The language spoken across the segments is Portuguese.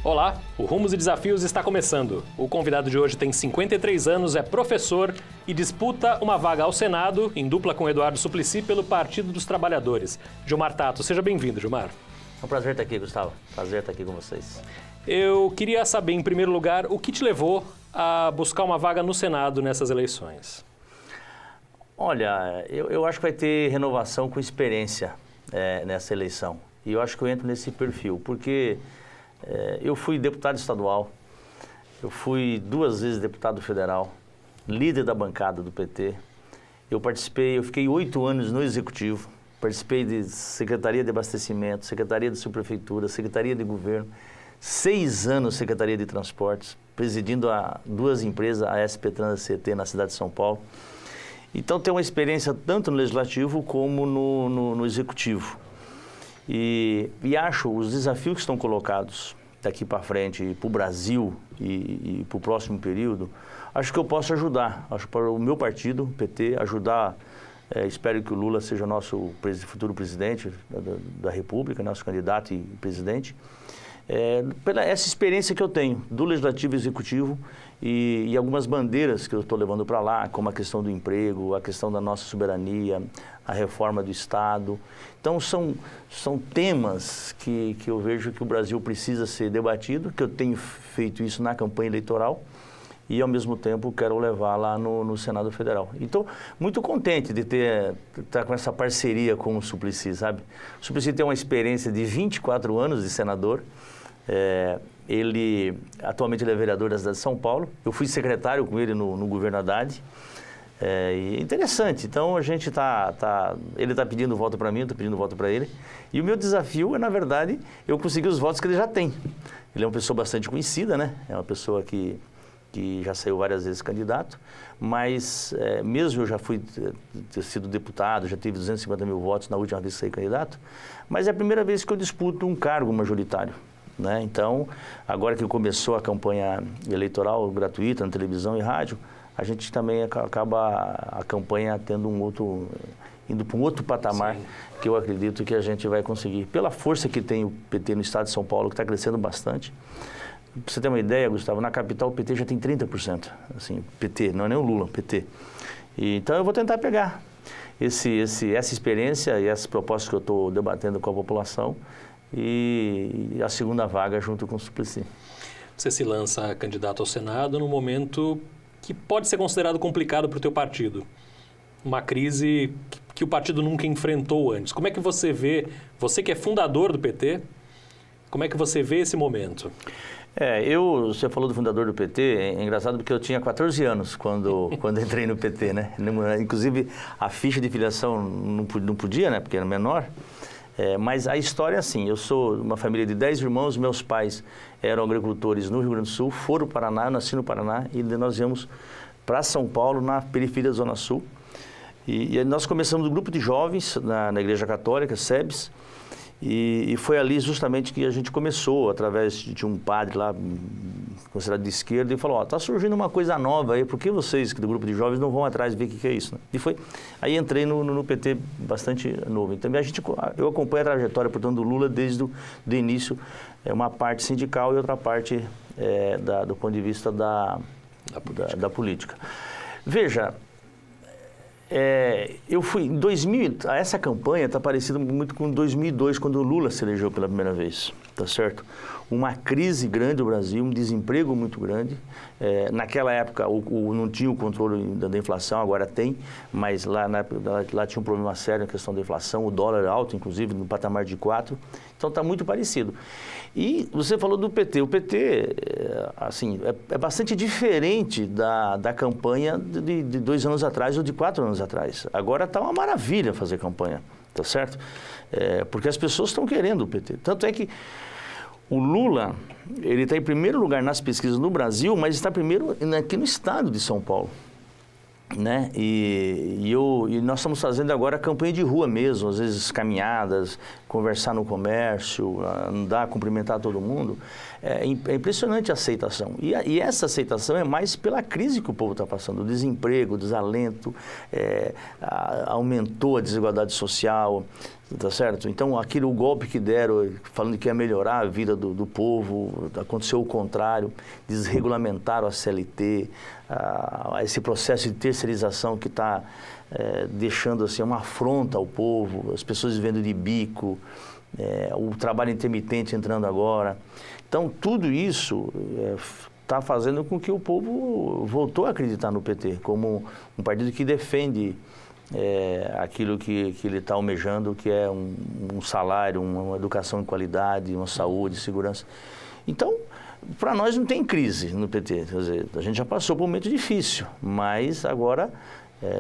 Olá, o Rumos e Desafios está começando. O convidado de hoje tem 53 anos, é professor e disputa uma vaga ao Senado, em dupla com Eduardo Suplicy, pelo Partido dos Trabalhadores. Gilmar Tato, seja bem-vindo, Gilmar. É um prazer estar aqui, Gustavo. Prazer estar aqui com vocês. Eu queria saber, em primeiro lugar, o que te levou a buscar uma vaga no Senado nessas eleições? Olha, eu acho que vai ter renovação com experiência nessa eleição. E eu acho que eu entro nesse perfil, porque eu fui deputado estadual, eu fui 2 vezes deputado federal, líder da bancada do PT. Eu fiquei 8 anos no Executivo, participei de Secretaria de Abastecimento, Secretaria de Subprefeitura, Secretaria de Governo, 6 anos Secretaria de Transportes, presidindo 2 empresas, a SP Trans e a CT, na cidade de São Paulo. Então, tenho uma experiência tanto no Legislativo como no Executivo. E acho os desafios que estão colocados daqui para frente, para o Brasil e para o próximo período, acho que eu posso ajudar. Acho que para o meu partido, o PT, ajudar. Espero que o Lula seja nosso futuro presidente da República, nosso candidato e presidente. Pela essa experiência que eu tenho do Legislativo e Executivo e algumas bandeiras que eu estou levando para lá, como a questão do emprego, a questão da nossa soberania, a reforma do Estado. Então, são temas que eu vejo que o Brasil precisa ser debatido, que eu tenho feito isso na campanha eleitoral e, ao mesmo tempo, quero levar lá no Senado Federal. E estou muito contente de estar com essa parceria com o Suplicy, sabe? O Suplicy tem uma experiência de 24 anos de senador. Atualmente ele é vereador da cidade de São Paulo. Eu fui secretário com ele no governo Haddad. E é interessante. Então, a gente ele está pedindo voto para mim, eu estou pedindo voto para ele. E o meu desafio é, na verdade, eu conseguir os votos que ele já tem. Ele é uma pessoa bastante conhecida, né? É uma pessoa que já saiu várias vezes candidato, mas mesmo eu já ter sido deputado, já tive 250 mil votos na última vez que saí candidato, mas é a primeira vez que eu disputo um cargo majoritário. Né? Então, agora que começou a campanha eleitoral gratuita na televisão e rádio, a gente também acaba a campanha indo para um outro patamar. Sim. Que eu acredito que a gente vai conseguir. Pela força que tem o PT no estado de São Paulo, que está crescendo bastante. Para você ter uma ideia, Gustavo, na capital o PT já tem 30%. Assim, PT, não é nem o Lula, PT. Então eu vou tentar pegar essa experiência e essas propostas que eu estou debatendo com a população e a segunda vaga junto com o Suplicy. Você se lança candidato ao Senado num momento que pode ser considerado complicado para o teu partido. Uma crise que o partido nunca enfrentou antes. Como é que você vê, você que é fundador do PT, como é que você vê esse momento? Você falou do fundador do PT, é engraçado porque eu tinha 14 anos quando entrei no PT, né? Inclusive, a ficha de filiação não podia, né? Porque era menor. Mas a história é assim, eu sou de uma família de 10 irmãos, meus pais eram agricultores no Rio Grande do Sul, foram para o Paraná, eu nasci no Paraná e nós viemos para São Paulo, na periferia da Zona Sul. E nós começamos um grupo de jovens na Igreja Católica, SEBS, e foi ali justamente que a gente começou, através de um padre lá, considerado de esquerda, e falou, está surgindo uma coisa nova aí, por que vocês do grupo de jovens não vão atrás ver o que é isso? Né? E aí entrei no PT bastante novo. Então, eu acompanho a trajetória, portanto, do Lula desde o início, uma parte sindical e outra parte do ponto de vista da política. Veja, eu fui em 2000, essa campanha está parecida muito com 2002, quando o Lula se elegeu pela primeira vez, tá certo? Uma crise grande no Brasil, um desemprego muito grande. Naquela época não tinha o controle da inflação, agora tem, mas lá tinha um problema sério na questão da inflação, o dólar alto, inclusive, no patamar de 4. Então está muito parecido. E você falou do PT. O PT, assim, é bastante diferente da campanha de 2 anos atrás ou de 4 anos atrás. Agora está uma maravilha fazer campanha, tá certo? Porque as pessoas estão querendo o PT. Tanto é que o Lula, ele está em primeiro lugar nas pesquisas no Brasil, mas está primeiro aqui no estado de São Paulo. Né? E nós estamos fazendo agora a campanha de rua mesmo, às vezes caminhadas, conversar no comércio, andar, cumprimentar todo mundo. É impressionante a aceitação. E essa aceitação é mais pela crise que o povo está passando, o desemprego, o desalento, aumentou a desigualdade social, Tá certo? Então, o golpe que deram, falando que ia melhorar a vida do povo, aconteceu o contrário, desregulamentaram a CLT, esse processo de terceirização que está deixando assim, uma afronta ao povo, as pessoas vivendo de bico, o trabalho intermitente entrando agora. Então, tudo isso está fazendo com que o povo voltou a acreditar no PT como um partido que defende aquilo que ele está almejando, que é um salário, uma educação de qualidade, uma saúde, segurança. Então, para nós não tem crise no PT. Quer dizer, a gente já passou por um momento difícil, mas agora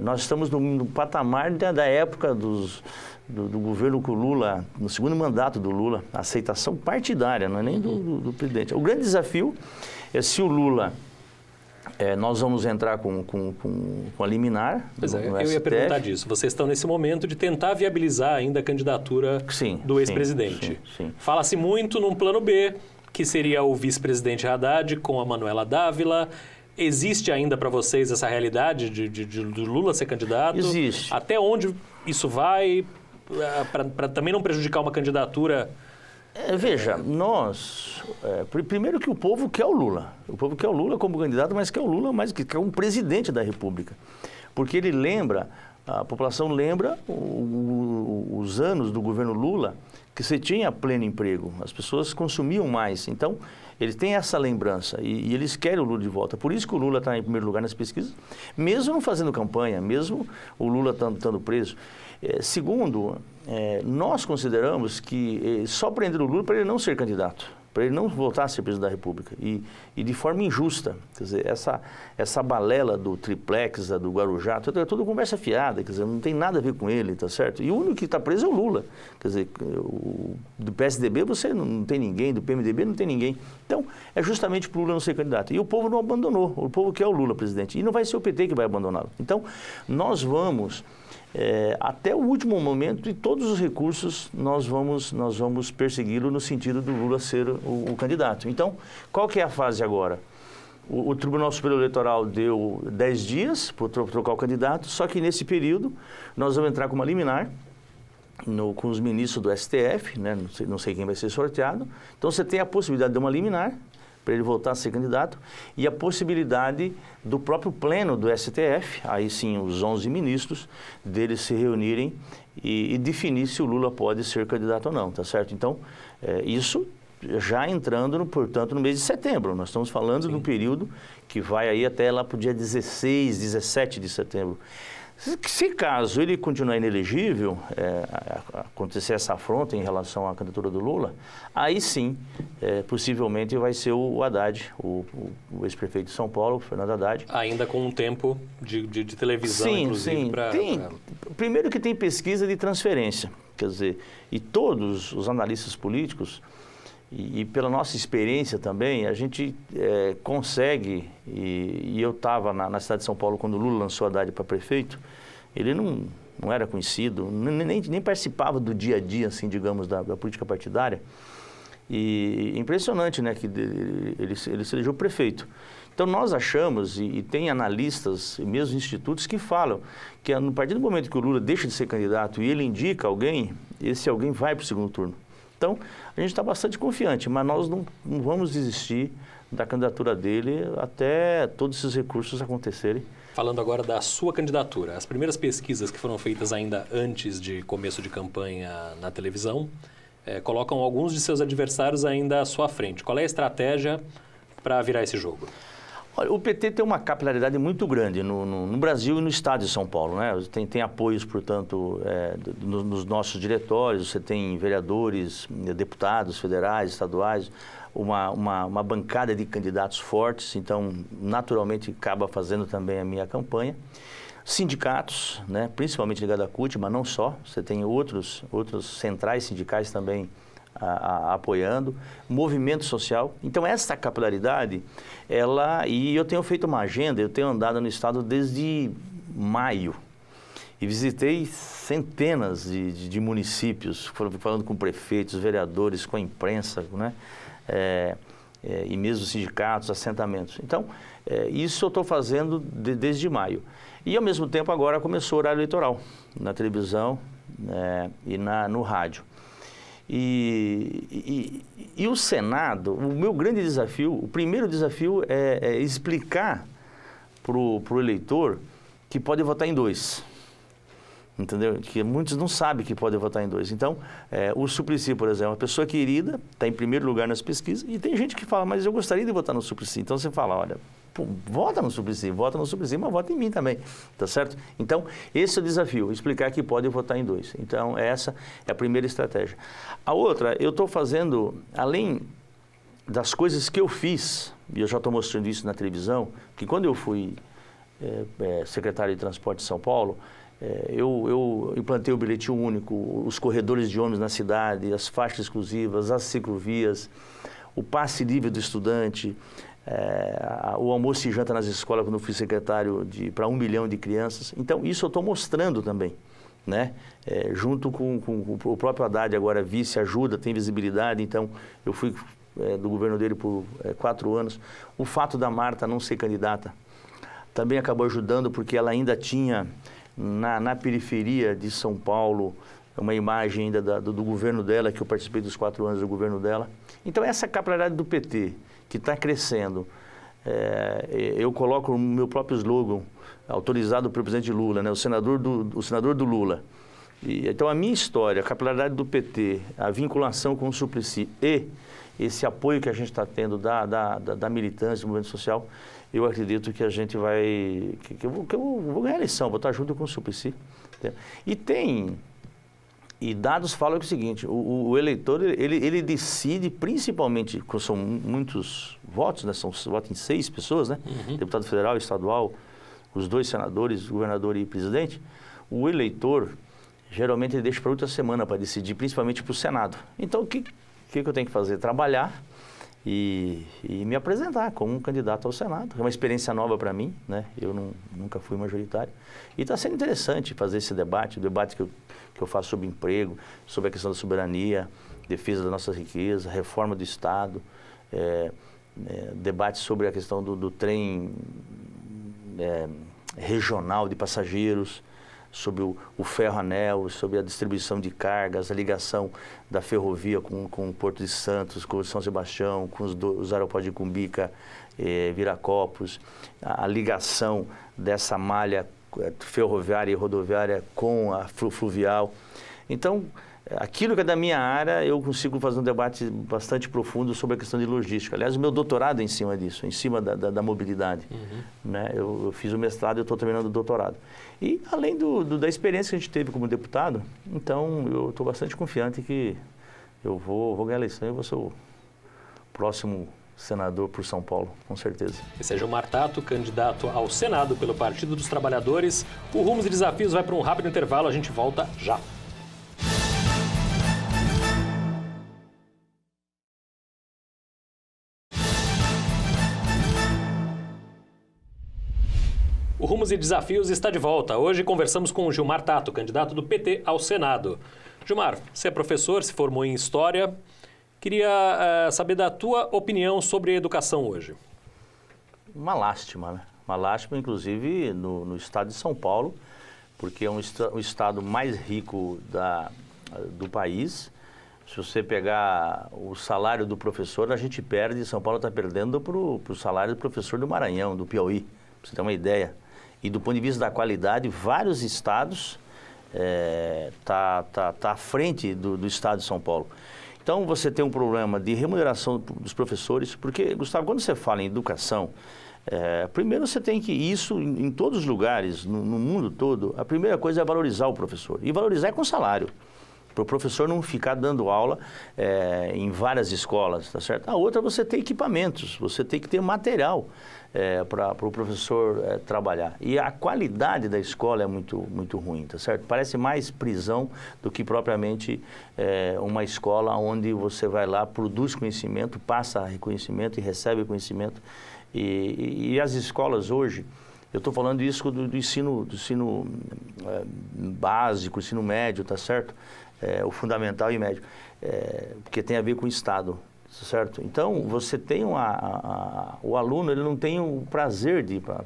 nós estamos no patamar da época do governo com o Lula, no segundo mandato do Lula, a aceitação partidária, não é nem do presidente. O grande desafio é se o Lula... nós vamos entrar com a liminar. Pois eu ia perguntar disso. Vocês estão nesse momento de tentar viabilizar ainda a candidatura do ex-presidente. Sim. Fala-se muito num plano B, que seria o vice-presidente Haddad com a Manuela Dávila. Existe ainda para vocês essa realidade de Lula ser candidato? Existe. Até onde isso vai, para também não prejudicar uma candidatura? Veja, primeiro que o povo quer o Lula. O povo quer o Lula como candidato, mas quer o Lula mais que quer um presidente da República. Porque ele lembra, a população lembra os anos do governo Lula, que você tinha pleno emprego, as pessoas consumiam mais. Então, eles têm essa lembrança e eles querem o Lula de volta. Por isso que o Lula está em primeiro lugar nas pesquisas, mesmo não fazendo campanha, mesmo o Lula estando preso. Segundo, nós consideramos que só prender o Lula para ele não ser candidato, para ele não voltar a ser presidente da República e de forma injusta. Quer dizer, essa balela do triplex, do Guarujá, é tudo conversa fiada, quer dizer, não tem nada a ver com ele, tá certo? E o único que está preso é o Lula. Quer dizer, do PSDB você não tem ninguém, do PMDB não tem ninguém. Então, é justamente para o Lula não ser candidato. E o povo não abandonou, o povo quer o Lula presidente. E não vai ser o PT que vai abandoná-lo. Então, nós vamos... até o último momento, e todos os recursos nós vamos persegui-lo no sentido do Lula ser o candidato. Então, qual que é a fase agora? O Tribunal Superior Eleitoral deu 10 dias para trocar o candidato, só que nesse período nós vamos entrar com uma liminar com os ministros do STF, né? Não sei quem vai ser sorteado. Então, você tem a possibilidade de uma liminar para ele voltar a ser candidato, e a possibilidade do próprio pleno do STF, aí sim os 11 ministros, deles se reunirem e definir se o Lula pode ser candidato ou não, tá certo? Então, isso já entrando, portanto, no mês de setembro. Nós estamos falando do período que vai aí até lá para o dia 16, 17 de setembro. Se caso ele continuar inelegível, acontecer essa afronta em relação à candidatura do Lula, aí sim, possivelmente vai ser o Haddad, o ex-prefeito de São Paulo, Fernando Haddad. Ainda com um tempo de televisão, inclusive. Primeiro que tem pesquisa de transferência, quer dizer, e todos os analistas políticos, e pela nossa experiência também, a gente consegue, e eu estava na cidade de São Paulo quando o Lula lançou Haddad para prefeito, ele não era conhecido, nem participava do dia a dia, assim, digamos, da política partidária. E impressionante, né, que ele se elegeu prefeito. Então nós achamos, e tem analistas e mesmo institutos que falam que a partir do momento que o Lula deixa de ser candidato e ele indica alguém, esse alguém vai para o segundo turno. Então, a gente está bastante confiante, mas nós não vamos desistir da candidatura dele até todos esses recursos acontecerem. Falando agora da sua candidatura, as primeiras pesquisas que foram feitas ainda antes de começo de campanha na televisão colocam alguns de seus adversários ainda à sua frente. Qual é a estratégia para virar esse jogo? Olha, o PT tem uma capilaridade muito grande no Brasil e no estado de São Paulo, né? Tem apoios, portanto, nos nossos diretórios, você tem vereadores, deputados federais, estaduais, uma bancada de candidatos fortes, então, naturalmente, acaba fazendo também a minha campanha. Sindicatos, né? Principalmente ligados à CUT, mas não só, você tem outros centrais sindicais também apoiando, movimento social. Então, essa capilaridade, e eu tenho feito uma agenda, eu tenho andado no estado desde maio e visitei centenas de municípios, falando com prefeitos, vereadores, com a imprensa, né? E mesmo sindicatos, assentamentos. Então, isso eu estou fazendo desde maio. E, ao mesmo tempo, agora começou o horário eleitoral na televisão, e no rádio. E o Senado, o meu grande desafio, o primeiro desafio é explicar para o eleitor que pode votar em 2. Entendeu? Que muitos não sabem que pode votar em 2. Então, o Suplicy, por exemplo, uma pessoa querida, está em primeiro lugar nas pesquisas, e tem gente que fala, mas eu gostaria de votar no Suplicy. Então, você fala, olha, pô, vota no Suplicy, mas vota em mim também, tá certo? Então, esse é o desafio, explicar que pode votar em 2. Então, essa é a primeira estratégia. A outra, eu estou fazendo, além das coisas que eu fiz, e eu já estou mostrando isso na televisão, que quando eu fui secretário de Transporte de São Paulo, eu implantei o bilhete único, os corredores de ônibus na cidade, as faixas exclusivas, as ciclovias, o passe livre do estudante, o almoço e janta nas escolas quando eu fui secretário para 1 milhão de crianças. Então, isso eu estou mostrando também, né? Junto com o próprio Haddad, agora vice, ajuda, tem visibilidade. Então, eu fui do governo dele por 4 anos. O fato da Marta não ser candidata também acabou ajudando, porque ela ainda tinha na periferia de São Paulo uma imagem ainda do governo dela, que eu participei dos 4 anos do governo dela. Então, essa capilaridade do PT, que está crescendo, eu coloco o meu próprio slogan, autorizado pelo presidente Lula, né? o senador do Lula. Então, a minha história, a capilaridade do PT, a vinculação com o Suplicy e esse apoio que a gente está tendo da militância, do movimento social, eu acredito que a gente vai... que eu vou ganhar a eleição, vou estar junto com o Suplicy. E dados falam que é o seguinte, o eleitor, ele decide, principalmente, quando são muitos votos, né? Votam em 6 pessoas, né? Uhum. Deputado federal, estadual, os 2 senadores, governador e presidente. O eleitor, geralmente, ele deixa para outra semana para decidir, principalmente para o Senado. Então, o que eu tenho que fazer? Trabalhar e me apresentar como um candidato ao Senado. É uma experiência nova para mim, né? Eu nunca fui majoritário. E está sendo interessante fazer esse debate, o debate que eu faço sobre emprego, sobre a questão da soberania, defesa da nossa riqueza, reforma do Estado, debate sobre a questão do trem regional de passageiros, sobre o ferro-anel, sobre a distribuição de cargas, a ligação da ferrovia com o Porto de Santos, com o São Sebastião, com os aeroportos de Cumbica, Viracopos, a ligação dessa malha ferroviária e rodoviária com a fluvial. Então, aquilo que é da minha área, eu consigo fazer um debate bastante profundo sobre a questão de logística. Aliás, o meu doutorado é em cima disso, em cima da mobilidade. Uhum. Né? Eu fiz o mestrado e eu estou terminando o doutorado. E além da experiência que a gente teve como deputado, então eu estou bastante confiante que eu vou ganhar a eleição e vou ser o próximo senador por São Paulo, com certeza. Esse é Gilmar Tato, candidato ao Senado pelo Partido dos Trabalhadores. O Rumos e Desafios vai para um rápido intervalo, a gente volta já. O Rumos e Desafios está de volta. Hoje conversamos com o Gilmar Tato, candidato do PT ao Senado. Gilmar, você é professor, se formou em História. Queria saber da tua opinião sobre a educação hoje. Uma lástima, né? Uma lástima, inclusive, no estado de São Paulo, porque é o estado mais rico do país. Se você pegar o salário do professor, a gente perde, São Paulo está perdendo para o salário do professor do Maranhão, do Piauí, para você ter uma ideia. E do ponto de vista da qualidade, vários estados tá à frente do estado de São Paulo. Então, você tem um problema de remuneração dos professores, porque, Gustavo, quando você fala em educação, primeiro você tem que, isso em todos os lugares, no mundo todo, a primeira coisa é valorizar o professor. E valorizar é com salário. Para o professor não ficar dando aula em várias escolas, tá certo? A outra, você tem equipamentos, você tem que ter material para o professor trabalhar. E a qualidade da escola é muito ruim, tá certo? Parece mais prisão do que propriamente uma escola onde você vai lá, produz conhecimento, passa reconhecimento e recebe conhecimento. E as escolas hoje, eu estou falando isso do ensino básico, ensino médio, tá certo? O fundamental e médio, porque tem a ver com o Estado, certo? Então, você tem o aluno, ele não tem o prazer de ir para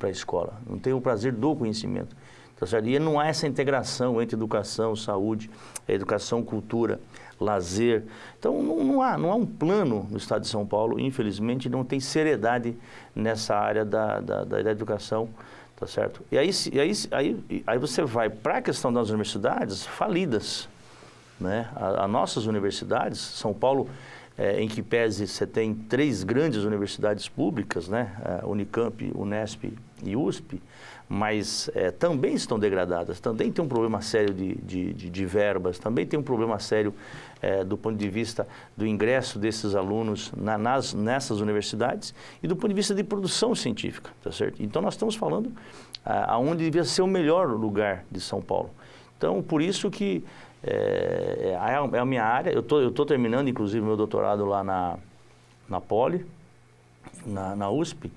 a escola, não tem o prazer do conhecimento. tá certo? E não há essa integração entre educação, saúde, educação, cultura, lazer. Então, não há um plano no estado de São Paulo, infelizmente, não tem seriedade nessa área da educação, tá certo? E aí você vai para a questão das universidades falidas, né? As nossas universidades, São Paulo, em que pese você tem 3 grandes universidades públicas, né? Unicamp, Unesp e USP, mas também estão degradadas, também tem um problema sério de verbas, também tem um problema sério do ponto de vista do ingresso desses alunos nessas universidades e do ponto de vista de produção científica, tá certo? Então, nós estamos falando aonde devia ser o melhor lugar de São Paulo. Então, por isso que é a minha área, eu tô terminando, inclusive, meu doutorado lá na Poli, na USP,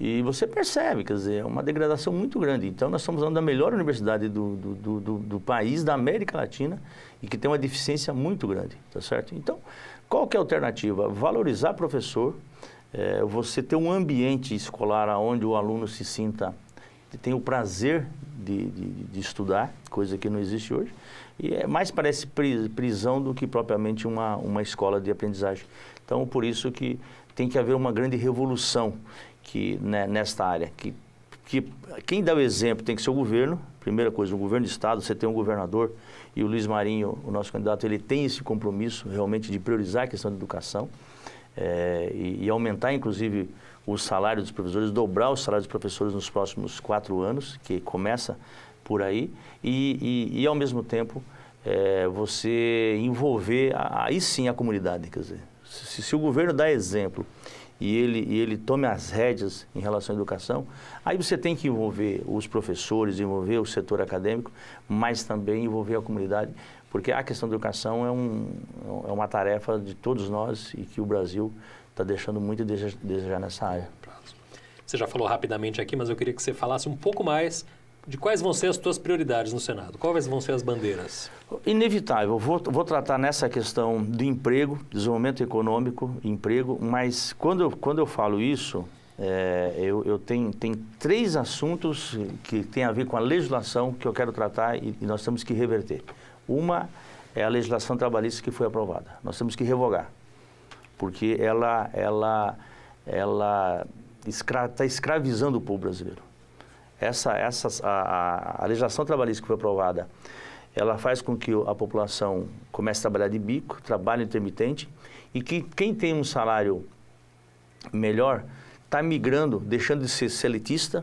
e você percebe, quer dizer, é uma degradação muito grande. Então, nós estamos falando da melhor universidade do país, da América Latina, e que tem uma deficiência muito grande, tá certo? Então, qual que é a alternativa? Valorizar professor, você ter um ambiente escolar onde o aluno se sinta, tem o prazer de estudar, coisa que não existe hoje, e mais parece prisão do que propriamente uma escola de aprendizagem. Então, por isso que tem que haver uma grande revolução nesta área, que quem dá o exemplo tem que ser o governo. Primeira coisa, o governo do estado, você tem um governador, e o Luiz Marinho, o nosso candidato, ele tem esse compromisso realmente de priorizar a questão da educação e aumentar, inclusive, o salário dos professores, dobrar o salário dos professores nos próximos 4 anos, que começa por aí, e ao mesmo tempo, você envolver, aí sim, a comunidade. Quer dizer, se o governo dá exemplo e ele tome as rédeas em relação à educação, aí você tem que envolver os professores, envolver o setor acadêmico, mas também envolver a comunidade, porque a questão da educação é uma tarefa de todos nós e que o Brasil está deixando muito a desejar nessa área. Você já falou rapidamente aqui, mas eu queria que você falasse um pouco mais de quais vão ser as suas prioridades no Senado. Quais vão ser as bandeiras? Inevitável. Vou tratar nessa questão do emprego, desenvolvimento econômico, emprego, mas quando eu falo isso, eu tenho 3 assuntos que têm a ver com a legislação que eu quero tratar e nós temos que reverter. Uma é a legislação trabalhista que foi aprovada. Nós temos que revogar, porque ela está escravizando o povo brasileiro. A legislação trabalhista que foi aprovada, ela faz com que a população comece a trabalhar de bico, trabalho intermitente, e que quem tem um salário melhor está migrando, deixando de ser seletista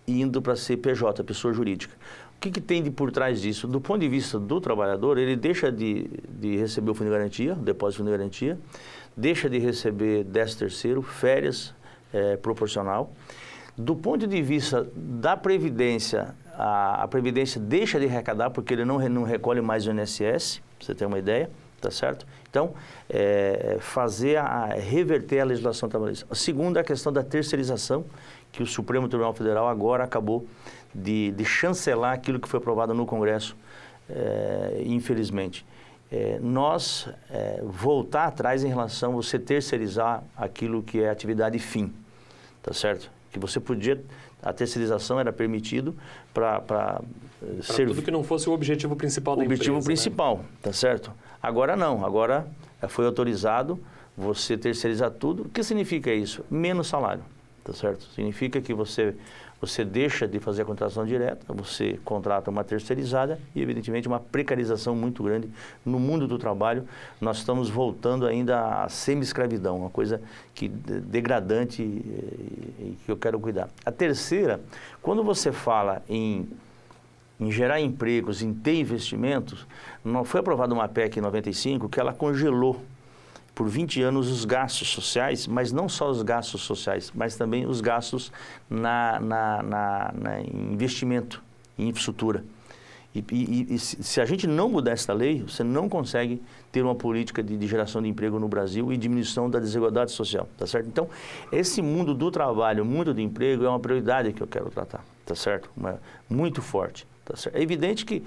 e indo para ser PJ, pessoa jurídica. O que tem por trás disso? Do ponto de vista do trabalhador, ele deixa de receber o fundo de garantia, o depósito de fundo de garantia, deixa de receber 13º, férias proporcional. Do ponto de vista da Previdência, a Previdência deixa de arrecadar porque ele não recolhe mais o INSS, pra você ter uma ideia, tá certo? Então, reverter a legislação trabalhista. A segunda é a questão da terceirização, que o Supremo Tribunal Federal agora acabou de chancelar aquilo que foi aprovado no Congresso, infelizmente. Nós voltar atrás em relação a você terceirizar aquilo que é atividade fim, tá certo? Que você podia, a terceirização era permitido para servir. Tudo que não fosse o objetivo principal da empresa. O objetivo principal, né? Tá certo? Agora não, agora foi autorizado você terceirizar tudo. O que significa isso? Menos salário, tá certo? Significa que você deixa de fazer a contratação direta, você contrata uma terceirizada e, evidentemente, uma precarização muito grande no mundo do trabalho. Nós estamos voltando ainda à semi-escravidão, uma coisa degradante e que eu quero cuidar. A terceira, quando você fala em gerar empregos, em ter investimentos, foi aprovada uma PEC em 95 que ela congelou por 20 anos os gastos sociais, mas não só os gastos sociais, mas também os gastos em investimento, em infraestrutura. E se a gente não mudar essa lei, você não consegue ter uma política de geração de emprego no Brasil e diminuição da desigualdade social, tá certo? Então, esse mundo do trabalho, mundo do emprego, é uma prioridade que eu quero tratar, tá certo? Muito forte. É evidente que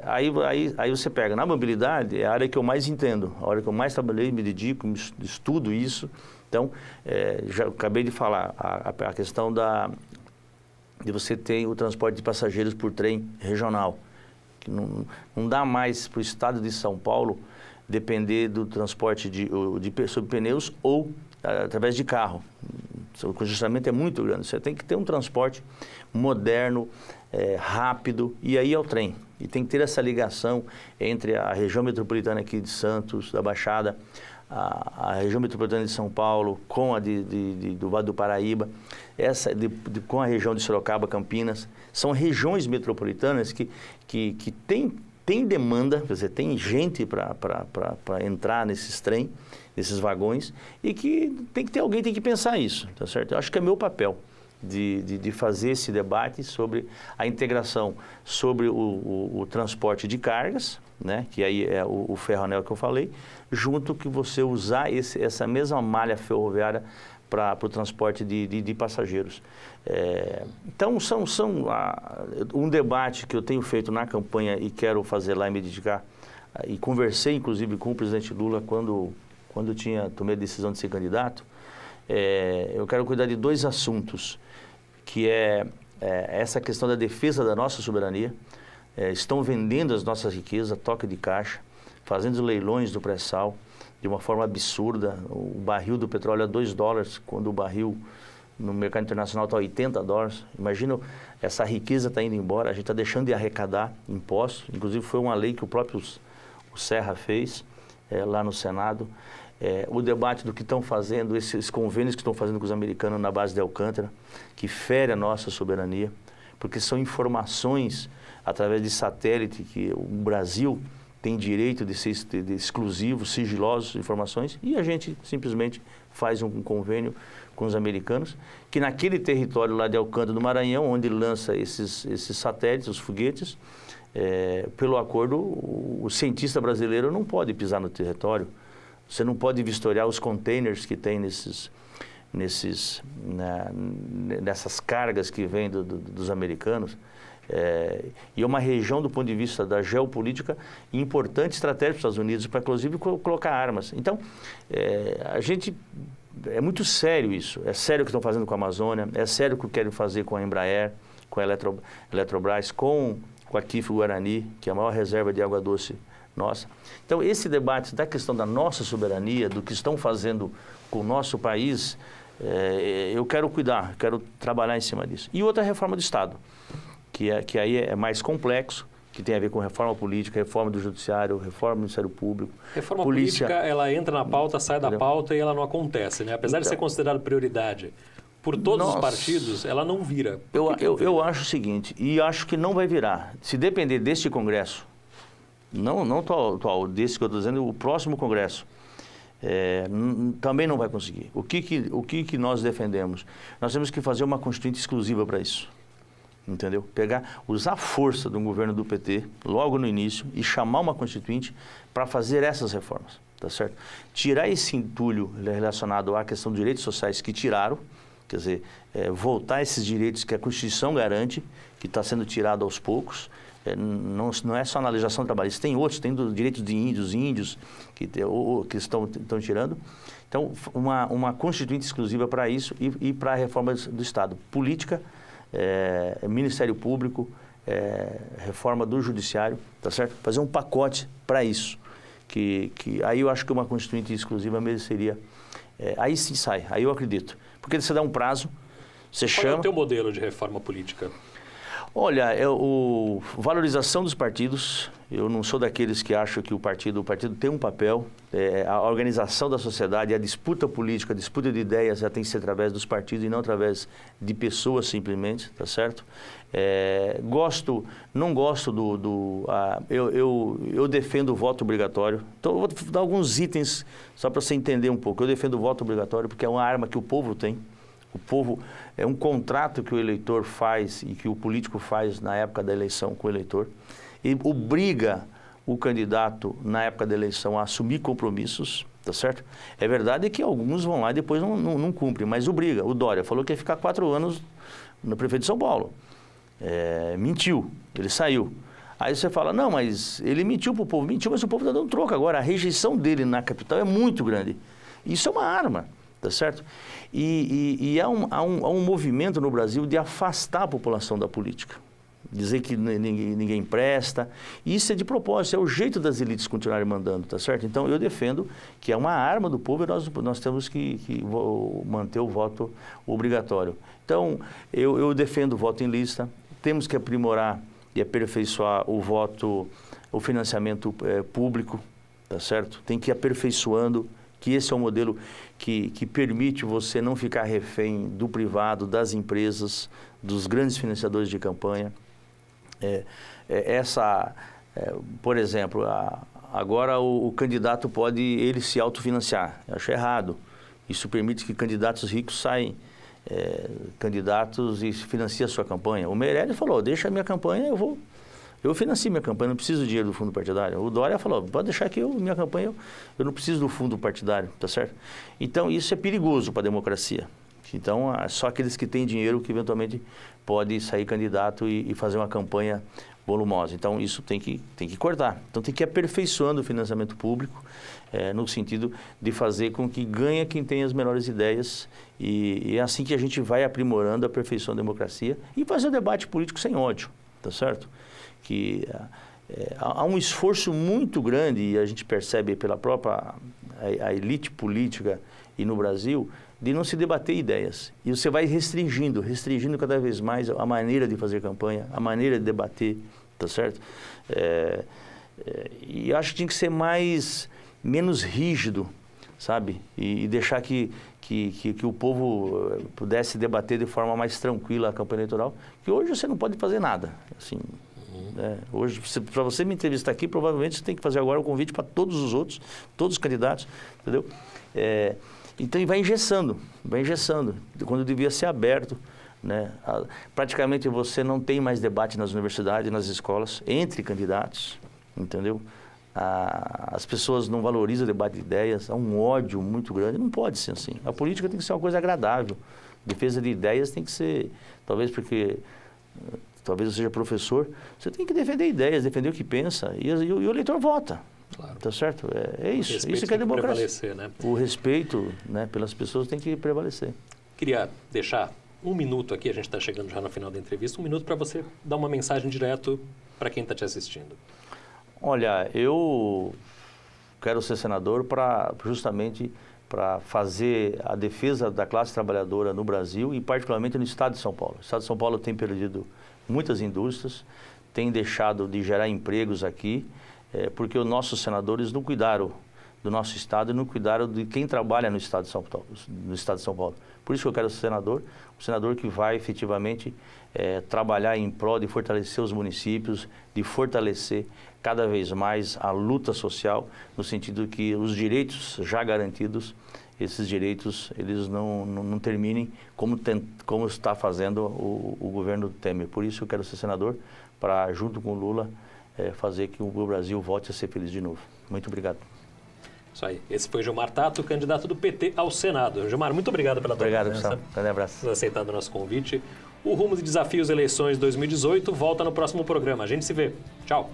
aí você pega, na mobilidade é a área que eu mais entendo, a área que eu mais trabalhei, me dedico, estudo isso. Então, já acabei de falar, a questão de você ter o transporte de passageiros por trem regional. Que não dá mais para o estado de São Paulo depender do transporte sobre pneus ou através de carro. O congestionamento é muito grande. Você tem que ter um transporte moderno, rápido, e aí é o trem. E tem que ter essa ligação entre a região metropolitana aqui de Santos, da Baixada, a região metropolitana de São Paulo, com a do Vale do Paraíba, com a região de Sorocaba, Campinas. São regiões metropolitanas que tem demanda, quer dizer, tem gente para entrar nesses trem, nesses vagões, e que tem que ter alguém tem que pensar isso, tá certo? Eu acho que é meu papel de fazer esse debate sobre a integração, sobre o transporte de cargas, né, que aí é o ferroanel que eu falei, junto que você usar essa mesma malha ferroviária para o transporte de passageiros. Então, são um debate que eu tenho feito na campanha e quero fazer lá em Medicar, e conversei, inclusive, com o presidente Lula quando tomei a decisão de ser candidato. Eu quero cuidar de 2 assuntos, que é essa questão da defesa da nossa soberania. Estão vendendo as nossas riquezas, toque de caixa, fazendo leilões do pré-sal de uma forma absurda. O barril do petróleo é $2, quando o barril no mercado internacional está $80. Imagina, essa riqueza está indo embora, a gente está deixando de arrecadar impostos. Inclusive foi uma lei que o próprio Serra fez lá no Senado. O debate do que estão fazendo, esses convênios que estão fazendo com os americanos na base de Alcântara, que fere a nossa soberania, porque são informações através de satélite que o Brasil tem direito de ser exclusivo, sigilosos, informações, e a gente simplesmente faz um convênio com os americanos, que naquele território lá de Alcântara, do Maranhão, onde lança esses satélites, os foguetes, pelo acordo, o cientista brasileiro não pode pisar no território. Você não pode vistoriar os containers que tem nessas cargas que vêm dos americanos. E é uma região, do ponto de vista da geopolítica, importante, estratégica para os Estados Unidos, para, inclusive, colocar armas. Então, é muito sério isso. É sério o que estão fazendo com a Amazônia, é sério o que querem fazer com a Embraer, com a Eletrobras, com a KIF Guarani, que é a maior reserva de água doce nossa. Então, esse debate da questão da nossa soberania, do que estão fazendo com o nosso país, eu quero cuidar, quero trabalhar em cima disso. E outra reforma do Estado, que aí é mais complexo, que tem a ver com reforma política, reforma do judiciário, reforma do Ministério Público. Reforma política, ela entra na pauta, sai da pauta e ela não acontece, né? Apesar de ser considerada prioridade por todos os partidos, ela não vira. Eu acho o seguinte, e acho que não vai virar. Se depender deste Congresso, não atual, desse que eu estou dizendo, o próximo Congresso, também não vai conseguir. O que nós defendemos? Nós temos que fazer uma constituinte exclusiva para isso. Entendeu? Usar a força do governo do PT, logo no início, e chamar uma constituinte para fazer essas reformas, tá certo? Tirar esse entulho relacionado à questão dos direitos sociais que tiraram, quer dizer, voltar esses direitos que a Constituição garante, que está sendo tirado aos poucos. Não é só na legislação trabalhista, tem outros, tem dos direitos de índios que estão tirando. Então, uma constituinte exclusiva para isso e para a reforma do Estado. Política, Ministério Público, reforma do Judiciário, tá certo? Fazer um pacote para isso. Que aí eu acho que uma constituinte exclusiva mereceria. Aí sim sai, aí eu acredito. Porque você dá um prazo, você chama... Qual é o teu modelo de reforma política? Olha, valorização dos partidos. Eu não sou daqueles que acham que o partido tem um papel. A organização da sociedade, a disputa política, a disputa de ideias já tem que ser através dos partidos e não através de pessoas simplesmente, tá certo? Não gosto eu defendo o voto obrigatório. Então, eu vou dar alguns itens só para você entender um pouco. Eu defendo o voto obrigatório porque é uma arma que o povo tem. O povo, é um contrato que o eleitor faz e que o político faz na época da eleição com o eleitor. E obriga o candidato, na época da eleição, a assumir compromissos, tá certo? É verdade que alguns vão lá e depois não cumprem, mas obriga. O Dória falou que ia ficar 4 anos no prefeito de São Paulo. Mentiu, ele saiu. Aí você fala, não, mas ele mentiu para o povo. Mentiu, mas o povo está dando troco agora. A rejeição dele na capital é muito grande. Isso é uma arma. tá certo? E há um movimento no Brasil de afastar a população da política. Dizer que ninguém presta. E isso é de propósito, é o jeito das elites continuarem mandando, tá certo? Então, eu defendo que é uma arma do povo e nós temos que manter o voto obrigatório. Então, eu defendo o voto em lista. Temos que aprimorar e aperfeiçoar o financiamento público, tá certo? Tem que ir aperfeiçoando, que esse é um modelo que permite você não ficar refém do privado, das empresas, dos grandes financiadores de campanha. Por exemplo, agora o candidato pode ele se autofinanciar. Eu acho errado. Isso permite que candidatos ricos saem candidatos e financiem a sua campanha. O Meirelles falou, deixa a minha campanha, eu financio minha campanha, não preciso do dinheiro do fundo partidário. O Dória falou, pode deixar que minha campanha, eu não preciso do fundo partidário, tá certo? Então, isso é perigoso para a democracia. Então, só aqueles que têm dinheiro que eventualmente pode sair candidato e fazer uma campanha volumosa. Então, isso tem que cortar. Então, tem que ir aperfeiçoando o financiamento público, no sentido de fazer com que ganhe quem tem as melhores ideias e é assim que a gente vai aprimorando a perfeição da democracia e fazer o debate político sem ódio, tá certo? Que há um esforço muito grande, e a gente percebe pela própria a elite política e no Brasil, de não se debater ideias. E você vai restringindo cada vez mais a maneira de fazer campanha, a maneira de debater, tá certo? E acho que tinha que ser menos rígido, sabe? E deixar que o povo pudesse debater de forma mais tranquila a campanha eleitoral, que hoje você não pode fazer nada, assim... Hoje, para você me entrevistar aqui, provavelmente você tem que fazer agora o convite para todos os outros, todos os candidatos, entendeu? Então, vai engessando, quando devia ser aberto, né? Praticamente você não tem mais debate nas universidades, nas escolas, entre candidatos, entendeu? As pessoas não valorizam o debate de ideias, há um ódio muito grande, não pode ser assim. A política tem que ser uma coisa agradável, defesa de ideias tem que ser, talvez você seja professor, você tem que defender ideias, defender o que pensa, e o eleitor vota. Claro. Tá certo? É isso. Isso que é democracia. Né? O respeito, né, pelas pessoas tem que prevalecer. Queria deixar um minuto aqui, a gente está chegando já no final da entrevista, um minuto para você dar uma mensagem direto para quem está te assistindo. Olha, eu quero ser senador justamente para fazer a defesa da classe trabalhadora no Brasil e particularmente no estado de São Paulo. O estado de São Paulo tem perdido muitas indústrias, tem deixado de gerar empregos aqui, porque os nossos senadores não cuidaram do nosso estado e não cuidaram de quem trabalha no estado de São Paulo. Por isso que eu quero ser senador, um senador que vai efetivamente trabalhar em prol de fortalecer os municípios, de fortalecer cada vez mais a luta social, no sentido que os direitos já garantidos, esses direitos eles não terminem como está fazendo o governo Temer. Por isso eu quero ser senador, para junto com o Lula fazer que o Brasil volte a ser feliz de novo. Muito obrigado. Isso aí. Esse foi Gilmar Tato, candidato do PT ao Senado. Gilmar, muito obrigado pela tua presença. Obrigado, pessoal. Grande abraço. Por ter aceitado o nosso convite. O Rumo de Desafios Eleições 2018 volta no próximo programa. A gente se vê. Tchau.